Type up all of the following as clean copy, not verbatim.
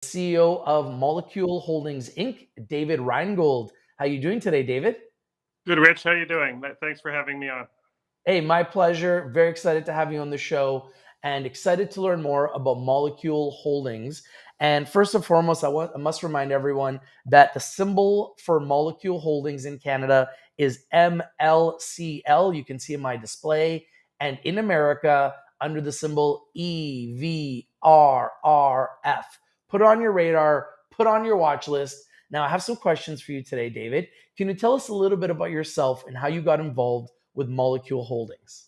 CEO of MLCL Holdings Inc., David Reingold. How you doing today, David? Good, Rich. How you doing? Thanks for having me on. Hey, my pleasure. Very excited to have you on the show and excited to learn more about MLCL Holdings. And first and foremost, I must remind everyone that the symbol for MLCL Holdings in Canada is MLCL. You can see in my display. And in America, under the symbol EVRRF. Put it on your radar, put on your watch list. Now, I have some questions for you today, David. Can you tell us a little bit about yourself and how you got involved with MLCL Holdings?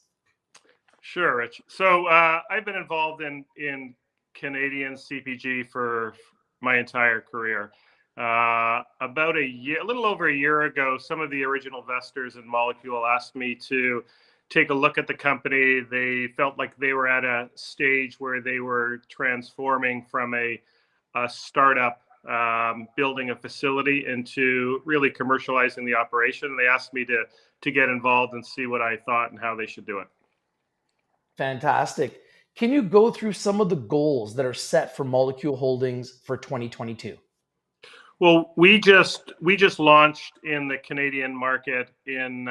Sure, Rich. So I've been involved in Canadian CPG for my entire career. About a little over a year ago, some of the original investors in MLCL asked me to take a look at the company. They felt like they were at a stage where they were transforming from a startup, building a facility, into really commercializing the operation. They asked me to get involved and see what I thought and how they should do it. Fantastic. Can you go through some of the goals that are set for MLCL Holdings for 2022? Well, we just launched in the Canadian market in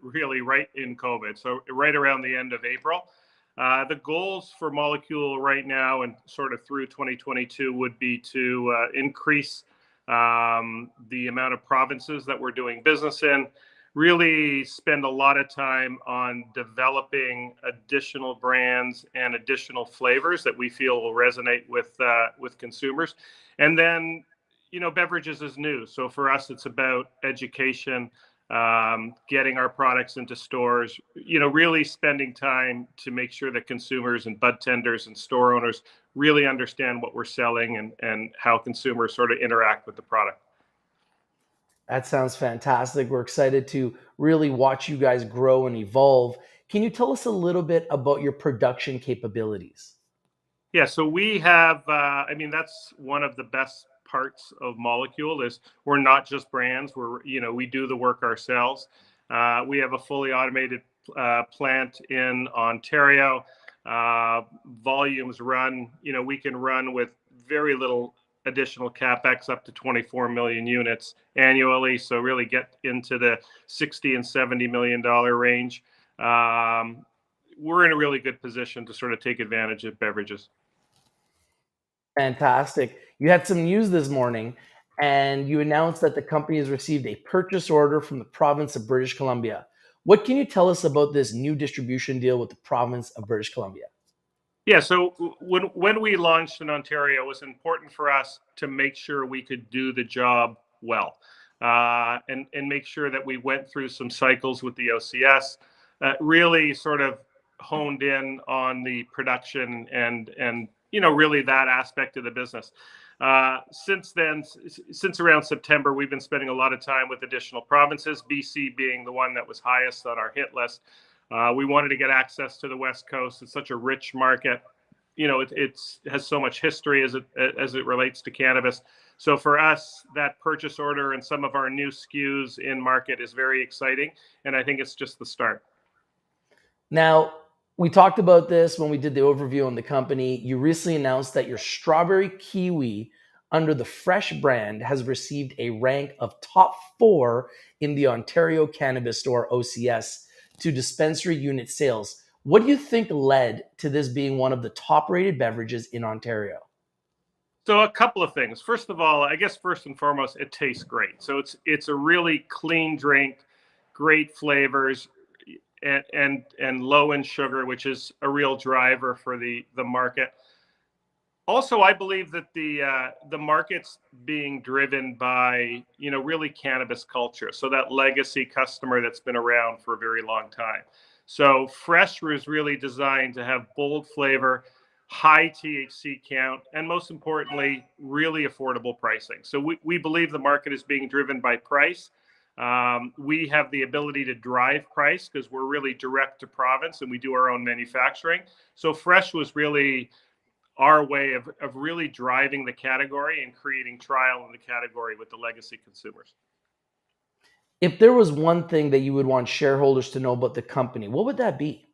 really right in COVID, so right around the end of April. The goals for MLCL right now and sort of through 2022 would be to increase the amount of provinces that we're doing business in, really spend a lot of time on developing additional brands and additional flavors that we feel will resonate with consumers. And then, beverages is new. So for us, it's about education, getting our products into stores, really spending time to make sure that consumers and bud tenders and store owners really understand what we're selling and how consumers sort of interact with the product. That sounds fantastic. We're excited to really watch you guys grow and evolve. Can you tell us a little bit about your production capabilities? Yeah, so we have, that's one of the best parts of MLCL is we're not just brands. We do the work ourselves. We have a fully automated plant in Ontario. Volumes run, we can run with very little additional capex up to 24 million units annually. So really get into the 60 and $70 million range. We're in a really good position to sort of take advantage of beverages. Fantastic. You had some news this morning and you announced that the company has received a purchase order from the province of British Columbia. What can you tell us about this new distribution deal with the province of British Columbia? Yeah, so when we launched in Ontario, it was important for us to make sure we could do the job well, and make sure that we went through some cycles with the OCS, really sort of honed in on the production and really that aspect of the business. Since then, since around September, we've been spending a lot of time with additional provinces, BC being the one that was highest on our hit list. We wanted to get access to the West Coast. It's such a rich market. It has so much history as it relates to cannabis. So for us, that purchase order and some of our new SKUs in market is very exciting, and I think it's just the start. Now, we talked about this when we did the overview on the company. You recently announced that your strawberry kiwi under the Fresh brand has received a rank of top 4 in the Ontario Cannabis Store OCS to dispensary unit sales. What do you think led to this being one of the top rated beverages in Ontario? So a couple of things. First of all, I guess first and foremost, it tastes great. So it's a really clean drink, great flavors, and low in sugar, which is a real driver for the market. Also, I believe that the market's being driven by really cannabis culture. So that legacy customer that's been around for a very long time. So Fresh was really designed to have bold flavor, high THC count, and most importantly, really affordable pricing. So we believe the market is being driven by price. We have the ability to drive price because we're really direct to province and we do our own manufacturing. So Fresh was really our way of really driving the category and creating trial in the category with the legacy consumers. If there was one thing that you would want shareholders to know about the company, what would that be?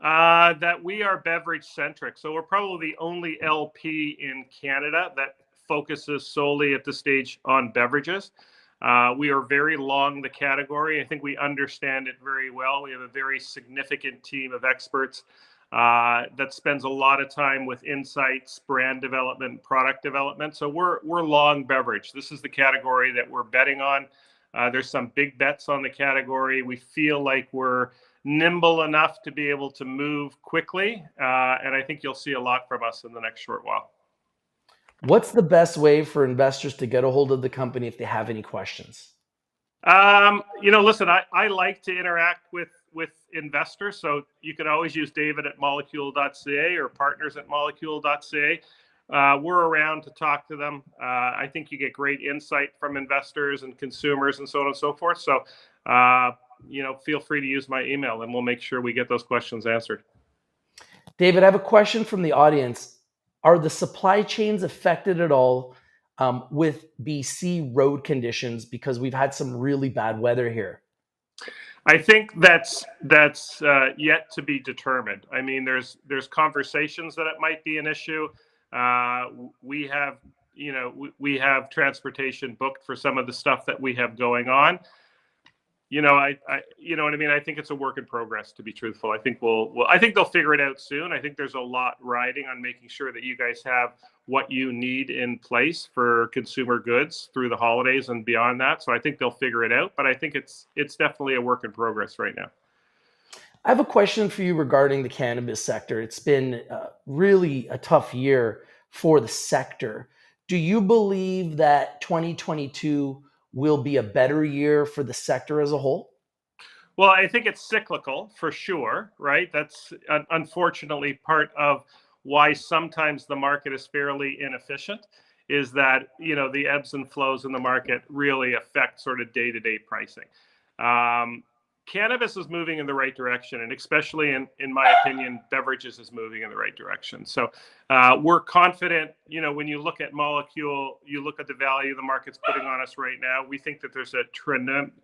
That we are beverage centric. So we're probably the only LP in Canada that focuses solely at this stage on beverages. We are very long the category. I think we understand it very well. We have a very significant team of experts that spends a lot of time with insights, brand development, product development. So we're long beverage. This is the category that we're betting on. There's some big bets on the category. We feel like we're nimble enough to be able to move quickly. And I think you'll see a lot from us in the next short while. What's the best way for investors to get a hold of the company if they have any questions? Listen, I like to interact with investors. So you can always use David at molecule.ca or partners at molecule.ca. We're around to talk to them. I think you get great insight from investors and consumers and so on and so forth. So, feel free to use my email and we'll make sure we get those questions answered. David, I have a question from the audience. Are the supply chains affected at all with BC road conditions? Because we've had some really bad weather here. I think that's yet to be determined. I mean, there's conversations that it might be an issue. We have transportation booked for some of the stuff that we have going on. You know what I mean? I think it's a work in progress, to be truthful. I think I think they'll figure it out soon. I think there's a lot riding on making sure that you guys have what you need in place for consumer goods through the holidays and beyond that. So I think they'll figure it out, but I think it's definitely a work in progress right now. I have a question for you regarding the cannabis sector. It's been really a tough year for the sector. Do you believe that 2022 will be a better year for the sector as a whole? Well, I think it's cyclical for sure, right? That's unfortunately part of why sometimes the market is fairly inefficient, is that, the ebbs and flows in the market really affect sort of day-to-day pricing. Cannabis is moving in the right direction, and especially in my opinion, beverages is moving in the right direction. So we're confident, when you look at Molecule, you look at the value the market's putting on us right now, we think that there's a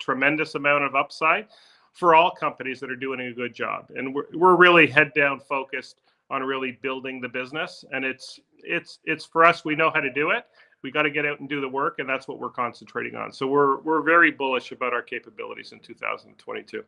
tremendous amount of upside for all companies that are doing a good job. And we're really head down focused on really building the business. And it's for us, we know how to do it. We got to get out and do the work, and that's what we're concentrating on. So we're very bullish about our capabilities in 2022.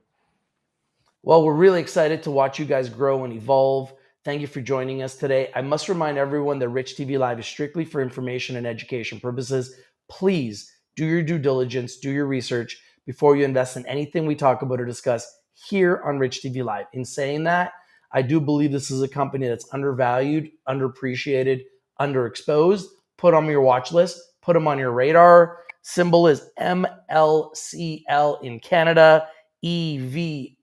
Well, we're really excited to watch you guys grow and evolve. Thank you for joining us today. I must remind everyone that Rich TV Live is strictly for information and education purposes. Please do your due diligence, do your research before you invest in anything we talk about or discuss here on Rich TV Live. In saying that, I do believe this is a company that's undervalued, underappreciated, underexposed. Put them on your watch list, put them on your radar. Symbol is MLCL in Canada, EVRRF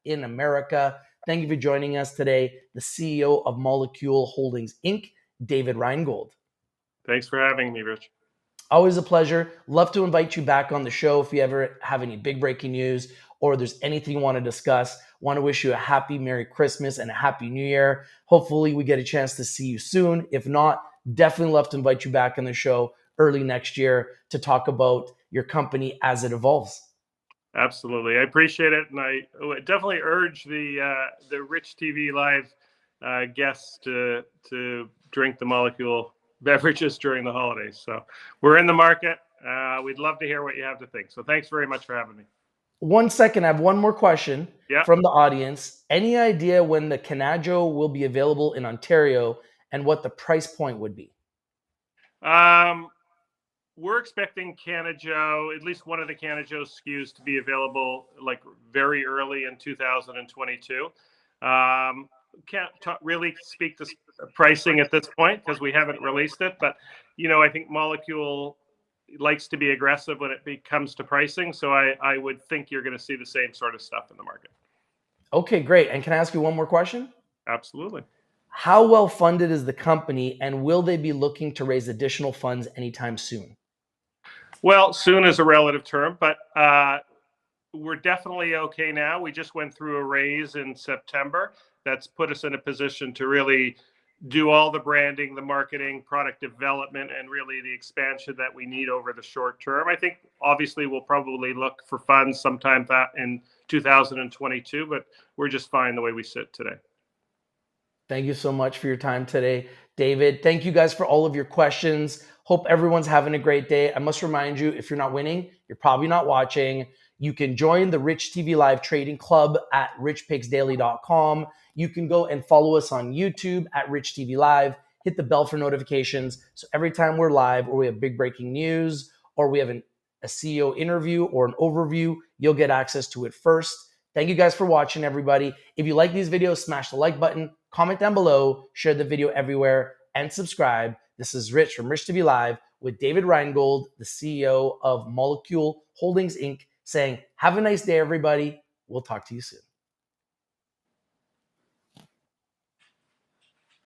in America. Thank you for joining us today, the CEO of Molecule Holdings, Inc., David Reingold. Thanks for having me, Rich. Always a pleasure. Love to invite you back on the show if you ever have any big breaking news or there's anything you want to discuss. Want to wish you a happy Merry Christmas and a Happy New Year. Hopefully we get a chance to see you soon. If not, definitely love to invite you back on the show early next year to talk about your company as it evolves. Absolutely. I appreciate it. And I definitely urge the Rich TV Live guests to drink the Molecule beverages during the holidays. So we're in the market. We'd love to hear what you have to think. So thanks very much for having me. 1 second. I have one more question from the audience. Any idea when the Canajo will be available in Ontario and what the price point would be? We're expecting Canajo, at least one of the Canajo SKUs, to be available like very early in 2022. Can't really speak to pricing at this point because we haven't released it. But, I think Molecule likes to be aggressive when it comes to pricing. So I would think you're going to see the same sort of stuff in the market. Okay, great. And can I ask you one more question? Absolutely. How well funded is the company, and will they be looking to raise additional funds anytime soon? Well, soon is a relative term, but we're definitely okay now. We just went through a raise in September. That's put us in a position to really do all the branding, the marketing, product development, and really the expansion that we need over the short term. I think obviously we'll probably look for funds sometime in 2022, but we're just fine the way we sit today. Thank you so much for your time today, David. Thank you guys for all of your questions. Hope everyone's having a great day. I must remind you, if you're not winning, you're probably not watching. You can join the Rich TV Live Trading Club at richpicksdaily.com. You can go and follow us on YouTube at Rich TV Live. Hit the bell for notifications. So every time we're live or we have big breaking news or we have a CEO interview or an overview, you'll get access to it first. Thank you guys for watching, everybody. If you like these videos, smash the like button, comment down below, share the video everywhere, and subscribe. This is Rich from Rich TV Live with David Reingold, the CEO of MLCL Holdings, Inc., saying, have a nice day, everybody. We'll talk to you soon.